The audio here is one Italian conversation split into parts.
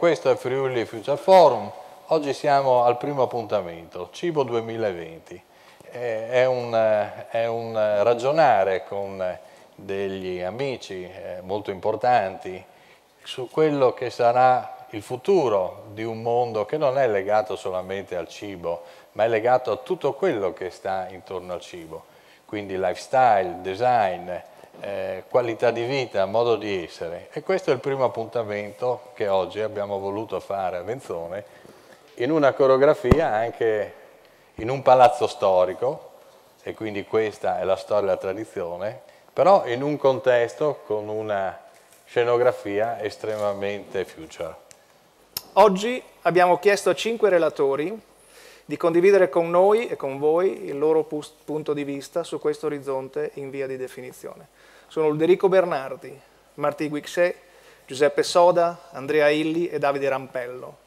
questo è Friuli Future Forum. Oggi siamo al primo appuntamento, Cibo 2020. È un ragionare con degli amici molto importanti su quello che sarà il futuro di un mondo che non è legato solamente al cibo, ma è legato a tutto quello che sta intorno al cibo. Quindi lifestyle, design, qualità di vita, modo di essere. E questo è il primo appuntamento che oggi abbiamo voluto fare a Venzone, in una coreografia anche in un palazzo storico, e quindi questa è la storia e la tradizione, però in un contesto con una scenografia estremamente future. Oggi abbiamo chiesto a 5 relatori di condividere con noi e con voi il loro punto di vista su questo orizzonte in via di definizione. Sono Ulderico Bernardi, Martì Guixet, Giuseppe Soda, Andrea Illi e Davide Rampello.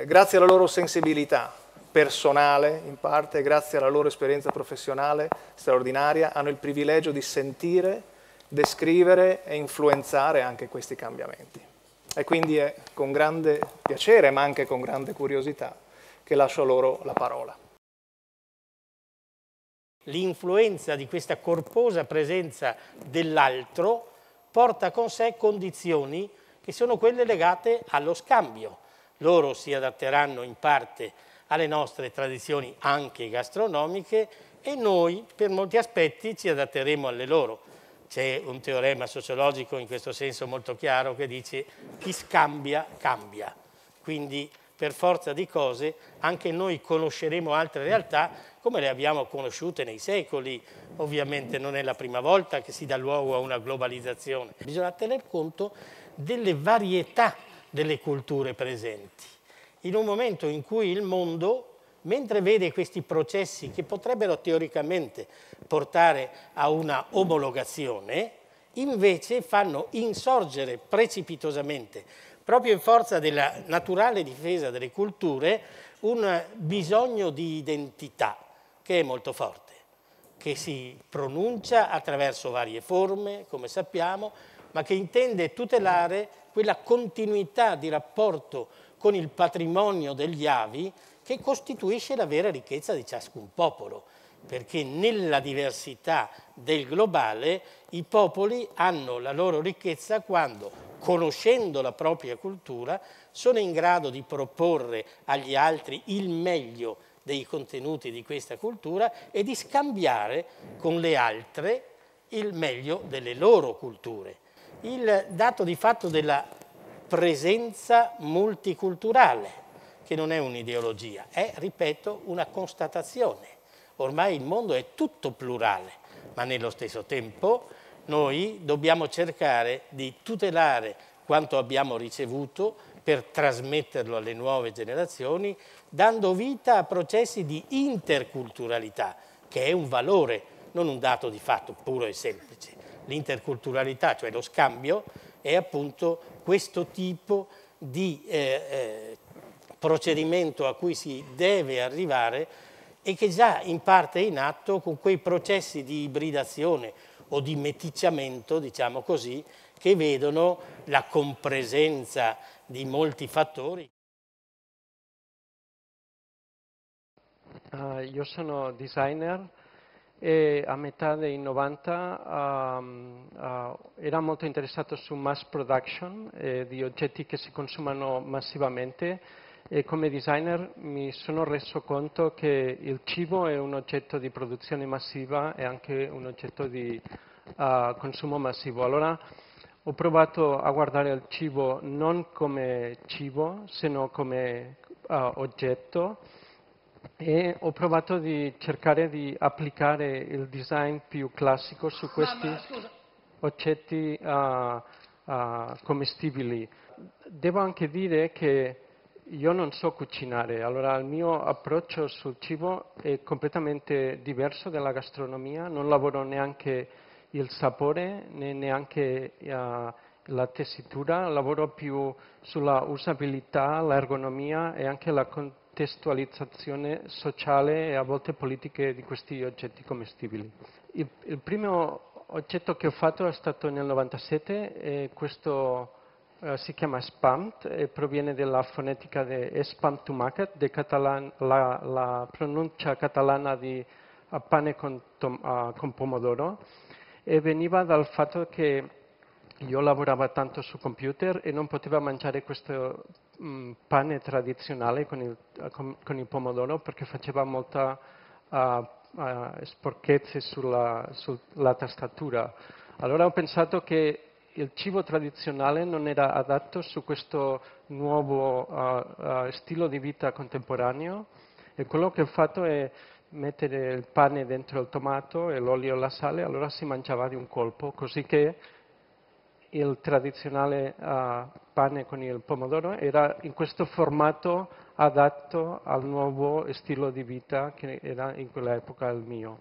Grazie alla loro sensibilità personale, in parte, grazie alla loro esperienza professionale straordinaria, hanno il privilegio di sentire, descrivere e influenzare anche questi cambiamenti. E quindi è con grande piacere, ma anche con grande curiosità, che lascio loro la parola. L'influenza di questa corposa presenza dell'altro porta con sé condizioni che sono quelle legate allo scambio. Loro si adatteranno in parte alle nostre tradizioni anche gastronomiche e noi per molti aspetti ci adatteremo alle loro. C'è un teorema sociologico in questo senso molto chiaro che dice chi scambia, cambia. Quindi per forza di cose anche noi conosceremo altre realtà come le abbiamo conosciute nei secoli. Ovviamente non è la prima volta che si dà luogo a una globalizzazione. Bisogna tener conto delle varietà delle culture presenti. In un momento in cui il mondo, mentre vede questi processi che potrebbero teoricamente portare a una omologazione, invece fanno insorgere precipitosamente, proprio in forza della naturale difesa delle culture, un bisogno di identità che è molto forte, che si pronuncia attraverso varie forme, come sappiamo, ma che intende tutelare quella continuità di rapporto con il patrimonio degli avi che costituisce la vera ricchezza di ciascun popolo, perché nella diversità del globale i popoli hanno la loro ricchezza quando, conoscendo la propria cultura, sono in grado di proporre agli altri il meglio dei contenuti di questa cultura e di scambiare con le altre il meglio delle loro culture. Il dato di fatto della presenza multiculturale, che non è un'ideologia, è, ripeto, una constatazione. Ormai il mondo è tutto plurale, ma nello stesso tempo noi dobbiamo cercare di tutelare quanto abbiamo ricevuto per trasmetterlo alle nuove generazioni, dando vita a processi di interculturalità, che è un valore, non un dato di fatto puro e semplice. L'interculturalità, cioè lo scambio, è appunto questo tipo di procedimento a cui si deve arrivare e che già in parte è in atto con quei processi di ibridazione o di meticciamento, diciamo così, che vedono la compresenza di molti fattori. Io sono designer e a metà dei 90 ero molto interessato su mass production di oggetti che si consumano massivamente e come designer mi sono reso conto che il cibo è un oggetto di produzione massiva e anche un oggetto di consumo massivo. Allora ho provato a guardare il cibo non come cibo, sino come oggetto e ho provato di cercare di applicare il design più classico su questi oggetti commestibili. Devo anche dire che io non so cucinare, allora il mio approccio sul cibo è completamente diverso dalla gastronomia, non lavoro neanche il sapore né neanche la tessitura, lavoro più sulla usabilità, l'ergonomia e anche la contestualizzazione sociale e a volte politiche di questi oggetti commestibili. Il primo oggetto che ho fatto è stato nel 97 e questo si chiama spamt e proviene dalla fonetica di espamtumacat, la pronuncia catalana di pane con pomodoro, e veniva dal fatto che io lavoravo tanto su computer e non potevo mangiare questo pane tradizionale con il pomodoro perché faceva molta sporchezze sulla tastatura. Allora ho pensato che il cibo tradizionale non era adatto su questo nuovo stile di vita contemporaneo, e quello che ho fatto è mettere il pane dentro il tomato e l'olio e la sale, allora si mangiava di un colpo, così che il tradizionale pane con il pomodoro era in questo formato adatto al nuovo stile di vita che era in quell'epoca il mio.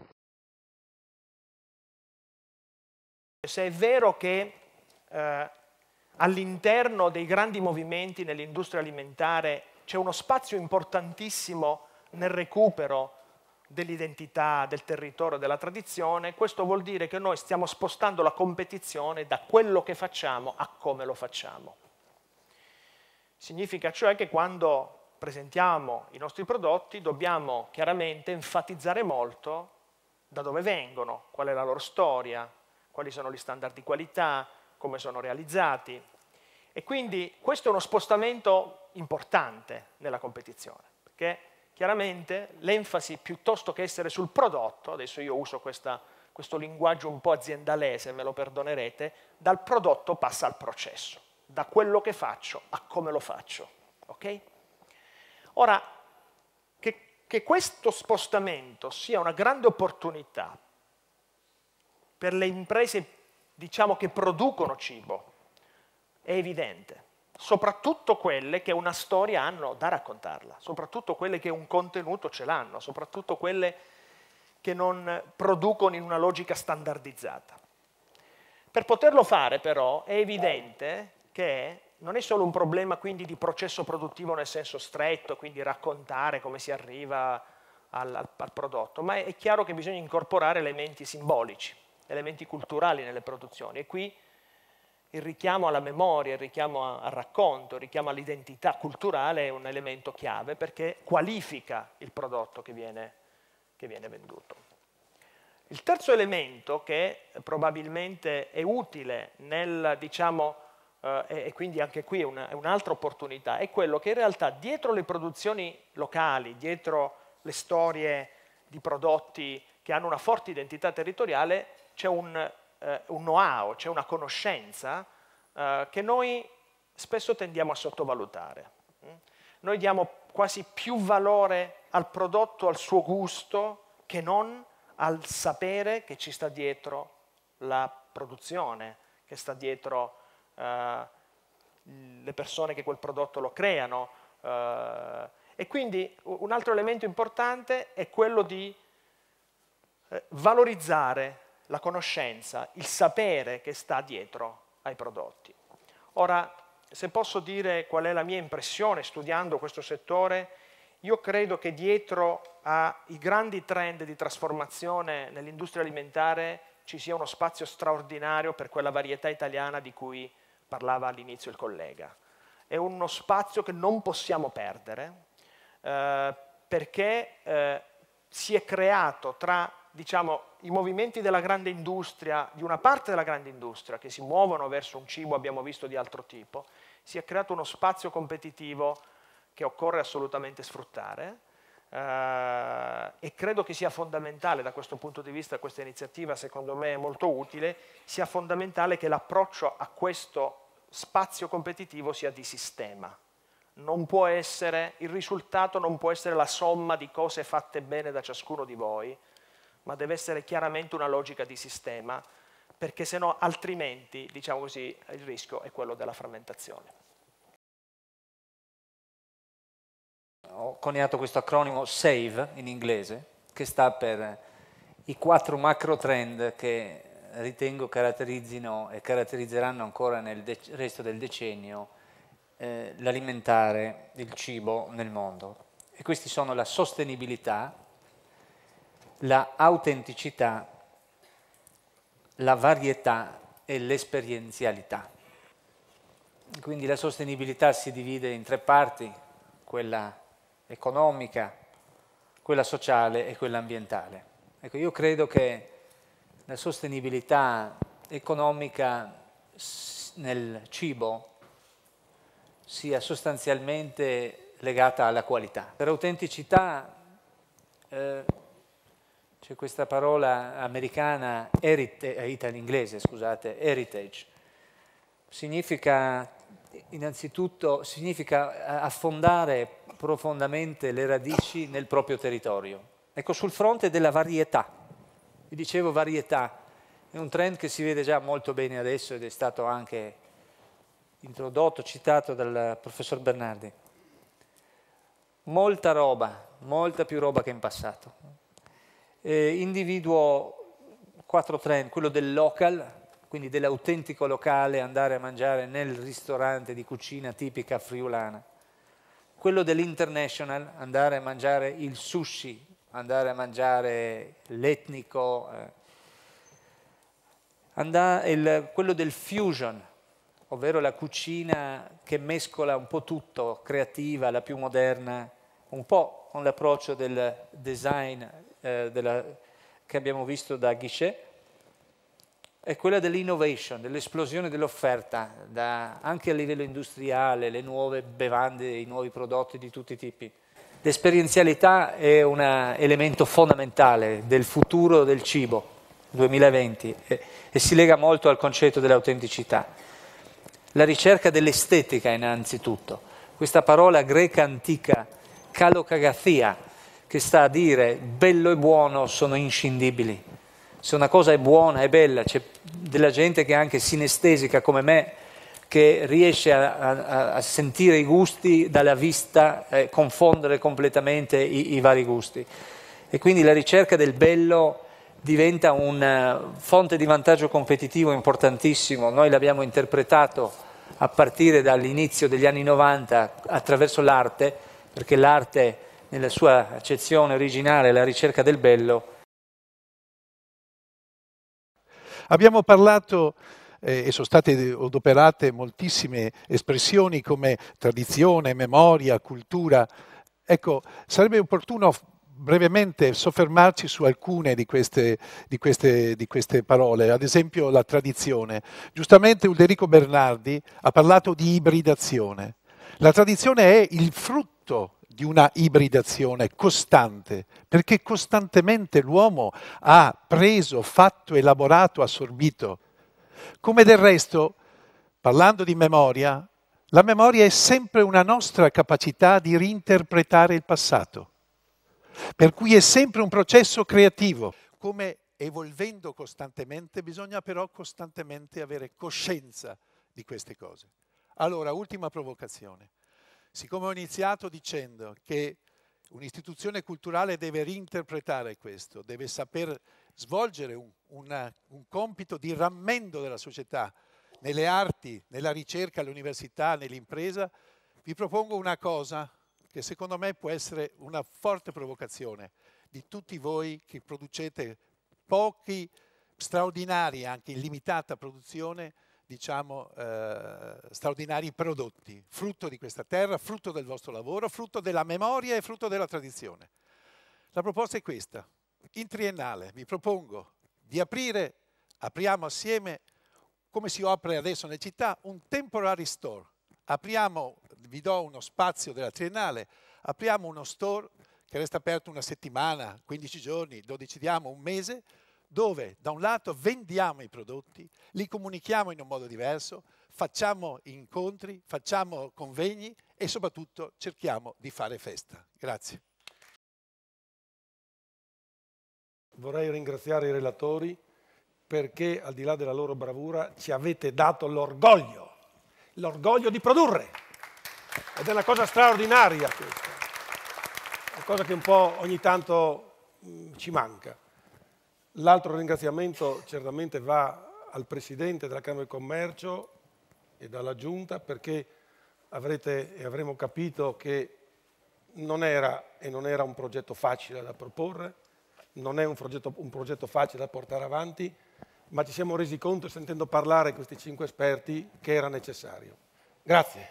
Se è vero che all'interno dei grandi movimenti nell'industria alimentare c'è uno spazio importantissimo nel recupero dell'identità, del territorio, della tradizione, questo vuol dire che noi stiamo spostando la competizione da quello che facciamo a come lo facciamo. Significa cioè che quando presentiamo i nostri prodotti dobbiamo chiaramente enfatizzare molto da dove vengono, qual è la loro storia, quali sono gli standard di qualità, come sono realizzati. E quindi questo è uno spostamento importante nella competizione, perché chiaramente l'enfasi, piuttosto che essere sul prodotto, adesso io uso questo linguaggio un po' aziendalese, me lo perdonerete, dal prodotto passa al processo, da quello che faccio a come lo faccio. Okay? Ora, che questo spostamento sia una grande opportunità per le imprese, diciamo, che producono cibo, è evidente. Soprattutto quelle che una storia hanno da raccontarla, soprattutto quelle che un contenuto ce l'hanno, soprattutto quelle che non producono in una logica standardizzata. Per poterlo fare però è evidente che non è solo un problema quindi di processo produttivo nel senso stretto, quindi raccontare come si arriva al prodotto, ma è chiaro che bisogna incorporare elementi simbolici, elementi culturali nelle produzioni, e qui il richiamo alla memoria, il richiamo al racconto, il richiamo all'identità culturale è un elemento chiave perché qualifica il prodotto che viene venduto. Il terzo elemento che probabilmente è utile nel, diciamo, e quindi anche qui è un'altra opportunità, è quello che in realtà dietro le produzioni locali, dietro le storie di prodotti che hanno una forte identità territoriale, c'è un know-how, c'è una conoscenza che noi spesso tendiamo a sottovalutare. Noi diamo quasi più valore al prodotto, al suo gusto, che non al sapere che ci sta dietro la produzione, che sta dietro le persone che quel prodotto lo creano. E quindi un altro elemento importante è quello di valorizzare la conoscenza, il sapere che sta dietro ai prodotti. Ora, se posso dire qual è la mia impressione studiando questo settore, io credo che dietro ai grandi trend di trasformazione nell'industria alimentare ci sia uno spazio straordinario per quella varietà italiana di cui parlava all'inizio il collega. È uno spazio che non possiamo perdere perché si è creato tra, diciamo, i movimenti della grande industria, di una parte della grande industria che si muovono verso un cibo, abbiamo visto, di altro tipo, si è creato uno spazio competitivo che occorre assolutamente sfruttare e credo che sia fondamentale da questo punto di vista, questa iniziativa secondo me è molto utile, sia fondamentale che l'approccio a questo spazio competitivo sia di sistema. Non può essere, il risultato non può essere la somma di cose fatte bene da ciascuno di voi, ma deve essere chiaramente una logica di sistema, perché se no altrimenti, diciamo così, il rischio è quello della frammentazione. Ho coniato questo acronimo SAVE in inglese, che sta per i 4 macro trend che ritengo caratterizzino e caratterizzeranno ancora nel resto del decennio l'alimentare, il cibo nel mondo. E questi sono la sostenibilità, la autenticità, la varietà e l'esperienzialità. Quindi la sostenibilità si divide in 3 parti, quella economica, quella sociale e quella ambientale. Ecco, io credo che la sostenibilità economica nel cibo sia sostanzialmente legata alla qualità. Per autenticità c'è questa parola americana, inglese, scusate, heritage. Significa innanzitutto affondare profondamente le radici nel proprio territorio. Ecco, sul fronte della varietà, vi dicevo varietà, è un trend che si vede già molto bene adesso ed è stato anche introdotto, citato dal professor Bernardi. Molta roba, molta più roba che in passato. Individuo 4 trend, quello del local, quindi dell'autentico locale, andare a mangiare nel ristorante di cucina tipica friulana. Quello dell'international, andare a mangiare il sushi, andare a mangiare l'etnico. Quello del fusion, ovvero la cucina che mescola un po' tutto, creativa, la più moderna, un po' con l'approccio del design che abbiamo visto da Guichet, è quella dell'innovation, dell'esplosione dell'offerta, anche a livello industriale, le nuove bevande, i nuovi prodotti di tutti i tipi. L'esperienzialità è un elemento fondamentale del futuro del cibo 2020 e si lega molto al concetto dell'autenticità. La ricerca dell'estetica innanzitutto, questa parola greca antica, kalokagathia, che sta a dire bello e buono sono inscindibili. Se una cosa è buona, è bella, c'è della gente che è anche sinestesica come me, che riesce a sentire i gusti dalla vista, confondere completamente i vari gusti. E quindi la ricerca del bello diventa una fonte di vantaggio competitivo importantissimo. Noi l'abbiamo interpretato a partire dall'inizio degli anni 90 attraverso l'arte, perché l'arte nella sua accezione originale è la ricerca del bello. Abbiamo parlato e sono state adoperate moltissime espressioni come tradizione, memoria, cultura. Ecco, sarebbe opportuno brevemente soffermarci su alcune di queste parole, ad esempio la tradizione. Giustamente Ulderico Bernardi ha parlato di ibridazione. La tradizione è il frutto di una ibridazione costante, perché costantemente l'uomo ha preso, fatto, elaborato, assorbito. Come del resto, parlando di memoria, la memoria è sempre una nostra capacità di reinterpretare il passato, per cui è sempre un processo creativo. Come evolvendo costantemente, bisogna però costantemente avere coscienza di queste cose. Allora, ultima provocazione. Siccome ho iniziato dicendo che un'istituzione culturale deve reinterpretare questo, deve saper svolgere un compito di rammendo della società nelle arti, nella ricerca, all'università, nell'impresa, vi propongo una cosa che secondo me può essere una forte provocazione di tutti voi che producete pochi, straordinari, anche in limitata produzione, diciamo, straordinari prodotti, frutto di questa terra, frutto del vostro lavoro, frutto della memoria e frutto della tradizione. La proposta è questa. In triennale vi propongo di apriamo assieme, come si apre adesso nelle città, un temporary store. Vi do uno spazio della triennale, apriamo uno store che resta aperto una settimana, 15 giorni, lo decidiamo un mese, dove da un lato vendiamo i prodotti, li comunichiamo in un modo diverso, facciamo incontri, facciamo convegni e soprattutto cerchiamo di fare festa. Grazie. Vorrei ringraziare i relatori perché al di là della loro bravura ci avete dato l'orgoglio di produrre. Ed è una cosa straordinaria questa, una cosa che un po' ogni tanto ci manca. L'altro ringraziamento certamente va al Presidente della Camera di Commercio e alla Giunta perché avremo capito che non era un progetto facile da proporre, non è un progetto facile da portare avanti, ma ci siamo resi conto, sentendo parlare questi 5 esperti, che era necessario. Grazie.